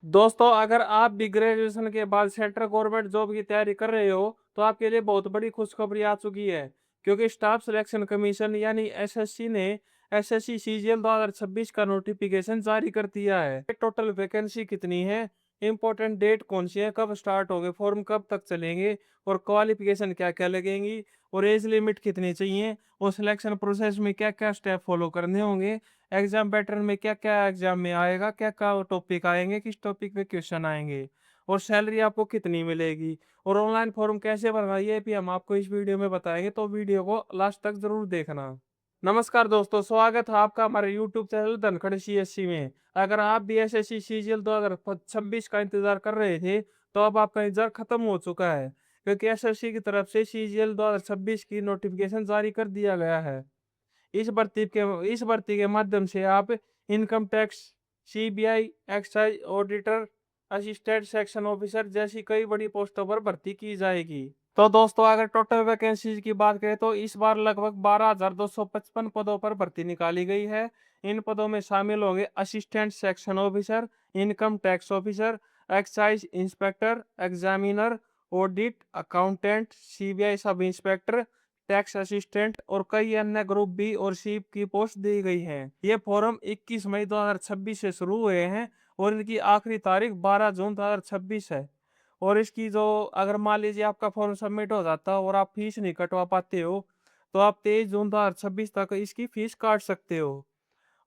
दोस्तों, अगर आप भी ग्रेजुएशन के बाद सेंट्रल गवर्नमेंट जॉब की तैयारी कर रहे हो तो आपके लिए बहुत बड़ी खुशखबरी आ चुकी है। क्योंकि स्टाफ सिलेक्शन कमीशन यानी एसएससी ने एसएससी सीजीएल 2026 का नोटिफिकेशन जारी कर दिया है। टोटल वैकेंसी कितनी है, इंपॉर्टेंट डेट कौन सी है, कब स्टार्ट होंगे, फॉर्म कब तक चलेंगे और क्वालिफिकेशन क्या क्या लगेंगी और एज लिमिट कितनी चाहिए और सिलेक्शन प्रोसेस में क्या क्या स्टेप फॉलो करने होंगे, एग्जाम पैटर्न में क्या क्या एग्जाम में आएगा, क्या क्या टॉपिक आएंगे, किस टॉपिक पे क्वेश्चन आएंगे और सैलरी आपको कितनी मिलेगी और ऑनलाइन फॉर्म कैसे भरना, ये भी हम आपको इस वीडियो में बताएंगे, तो वीडियो को लास्ट तक जरूर देखना। नमस्कार दोस्तों, स्वागत है आपका हमारे यूट्यूब चैनल धनखड़ सीएससी में। अगर आप भी एसएससी सीजीएल 2026 का इंतजार कर रहे थे तो अब आपका इंतजार खत्म हो चुका है, क्योंकि एसएससी की तरफ से सीजीएल 2026 की नोटिफिकेशन जारी कर दिया गया है। इस भर्ती के माध्यम से आप income tax, CBI, excise auditor, assistant section officer जैसी कई बड़ी पोस्टों पर भर्ती की जाएगी। तो दोस्तों, अगर टोटल वैकेंसीज की बात करें तो इस बार लगभग 12,255 पदों पर भर्ती निकाली गई है। इन पदों में शामिल होंगे assistant section officer, income tax officer, excise inspector, examiner, audit accountant, CBI sub inspector, tax assistant और कई अन्य ग्रुप बी और सी की पोस्ट दी गई है। ये फॉर्म 21 मई 2026 से शुरू हुए हैं और इनकी आखिरी तारीख 12 जून 2026 है। और इसकी जो, अगर मान लीजिए आपका फॉर्म सबमिट हो जाता है और आप फीस नहीं कटवा पाते हो तो आप 23 जून 2026 तक इसकी फीस काट सकते हो।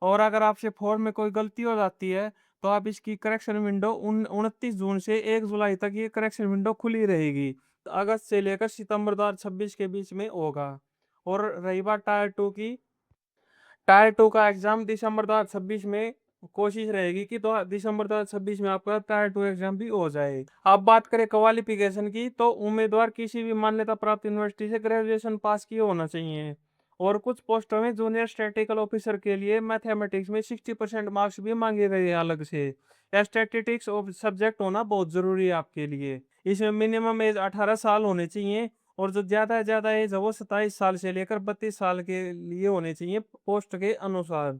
और अगर आपसे फॉर्म में कोई गलती हो जाती है तो आप इसकी करेक्शन विंडो 29 जून से 1 जुलाई तक ये करेक्शन विंडो खुली रहेगी। तो अगस्त से लेकर सितंबर 2026 के बीच में होगा। और रही बात टायर 2 का एग्जाम दिसंबर 2026 में कोशिश रहेगी कि तो दिसंबर 2026 में आपका टायर 2 एग्जाम भी हो जाए। अब बात करें क्वालिफिकेशन की तो उम्मीदवार किसी भी मान्यता प्राप्त यूनिवर्सिटी से ग्रेजुएशन पास किए होना चाहिए। और कुछ पोस्टों में जूनियर स्टैटिस्टिकल ऑफिसर के लिए मैथमेटिक्स में 60% मार्क्स भी मांगे गए हैं अलग से। स्टैटिस्टिक्स सब्जेक्ट होना बहुत जरूरी है आपके लिए। इसमें मिनिमम एज 18 साल होने चाहिए और जो ज्यादा से ज्यादा एज है वो 27 साल से लेकर 32 साल के लिए होने चाहिए पोस्ट के अनुसार।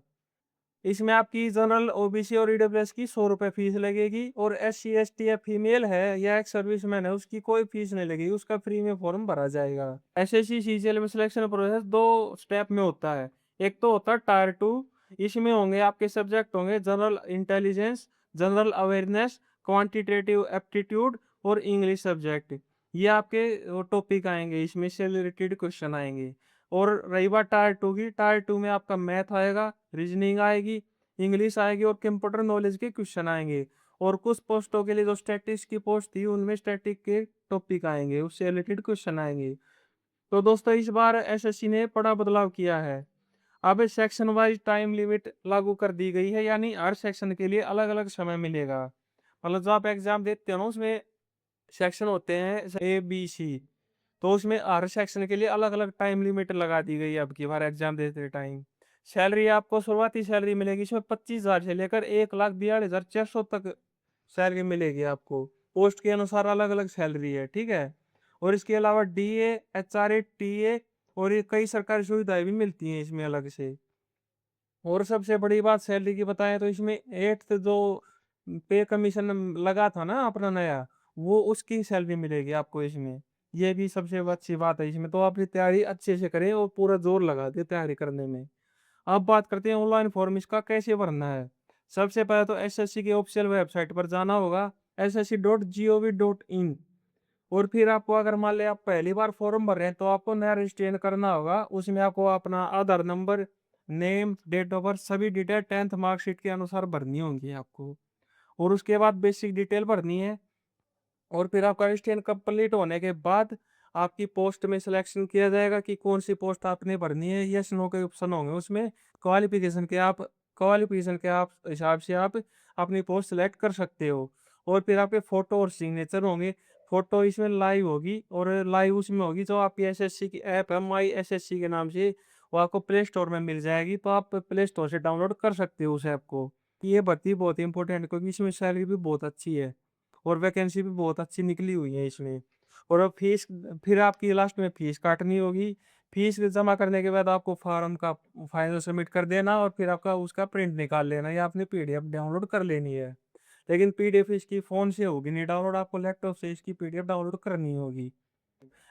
इसमें आपकी जनरल ओबीसी और ईडब्ल्यूएस की 100 रुपये फीस लगेगी और SC ST या फीमेल है या एक सर्विसमैन है उसकी कोई फीस नहीं लगेगी, उसका फ्री में फॉर्म भरा जाएगा। एसएससी सीजीएल में सिलेक्शन प्रोसेस दो स्टेप में होता है। एक तो होता है टायर 2। इसमें होंगे आपके सब्जेक्ट होंगे general intelligence, general awareness, quantitative aptitude और इंग्लिश सब्जेक्ट। ये आपके टॉपिक आएंगे, इसमें से रिलेटेड क्वेश्चन आएंगे। और रही बात टायर 2 की, टायर 2 में आपका मैथ आएगा, रीजनिंग आएगी, इंग्लिश आएगी और कंप्यूटर नॉलेज के क्वेश्चन आएंगे। और कुछ पोस्टों के लिए जो स्टैटिक्स की पोस्ट थी उनमें स्टैटिक के टॉपिक आएंगे, उससे रिलेटेड क्वेश्चन आएंगे। तो दोस्तों, इस बार एसएससी ने बड़ा बदलाव किया है। अब सेक्शन वाइज टाइम लिमिट लागू कर दी गई है, यानी हर सेक्शन के लिए अलग अलग समय मिलेगा। मतलब जो आप एग्जाम देते हो ना उसमें सेक्शन होते हैं A B C, तो उसमें हर सेक्शन के लिए अलग अलग टाइम लिमिट लगा दी गई है अब की बार एग्जाम देते टाइम। सैलरी आपको शुरुआती सैलरी मिलेगी इसमें 25,000 से लेकर 1,42,400 तक सैलरी मिलेगी आपको। पोस्ट के अनुसार अलग अलग सैलरी है, ठीक है। और इसके अलावा DA, HRA, TA और ये कई सरकारी सुविधाएं भी मिलती हैं इसमें अलग से। और सबसे बड़ी बात सैलरी की बताएं तो इसमें 8th जो पे कमीशन लगा था ना अपना नया, वो उसकी सैलरी मिलेगी आपको इसमें। ये भी सबसे अच्छी बात है इसमें। तो आप ये तैयारी अच्छे से करें और पूरा जोर लगा दें तैयारी करने में। अब बात करते हैं ऑनलाइन फॉर्म इसका कैसे भरना है। सबसे पहले तो एसएससी की ऑफिशियल वेबसाइट पर जाना होगा, ssc.gov.in। और फिर आपको अगर मान लिया आप पहली बार फॉर्म भर रहे हैं तो आपको नया रजिस्ट्रेशन करना होगा। उसमें आपको अपना Aadhaar number, name, date of birth सभी डिटेल 10th मार्कशीट के अनुसार भरनी होंगी आपको। और उसके बाद बेसिक डिटेल भरनी है। और फिर आपका रजिस्ट्रेशन कंप्लीट होने के बाद आपकी पोस्ट में सिलेक्शन किया जाएगा कि कौन सी पोस्ट आपने भरनी है। यस नो के ऑप्शन होंगे उसमें। क्वालिफिकेशन के आप हिसाब से आप अपनी पोस्ट सेलेक्ट कर सकते हो। और फिर आपके फोटो और सिग्नेचर होंगे। फोटो इसमें लाइव होगी और लाइव उसमें होगी जो आपकी एसएससी की ऐप है माई एसएससी के नाम से, वो आपको प्ले स्टोर में मिल जाएगी, तो आप प्ले स्टोर से डाउनलोड कर सकते हो उस ऐप को। ये भर्ती बहुत इंपॉर्टेंट है क्योंकि इसमें सैलरी भी बहुत अच्छी है और वैकेंसी भी बहुत अच्छी निकली हुई है इसमें। और अब फीस, फिर आपकी लास्ट में फीस काटनी होगी। फीस जमा करने के बाद आपको फॉर्म का फाइनल सबमिट कर देना और फिर आपका उसका प्रिंट निकाल लेना या आपने PDF डाउनलोड कर लेनी है। लेकिन पीडीएफ इसकी फोन से होगी नहीं डाउनलोड, आपको लैपटॉप से इसकी पीडीएफ डाउनलोड करनी होगी।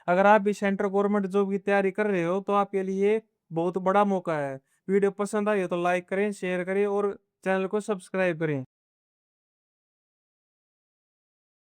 अगर आप भी सेंट्रल गवर्नमेंट जॉब की तैयारी कर रहे हो तो आपके लिए बहुत बड़ा मौका है। वीडियो पसंद आई हो तो लाइक करें, शेयर करें और चैनल को सब्सक्राइब करें।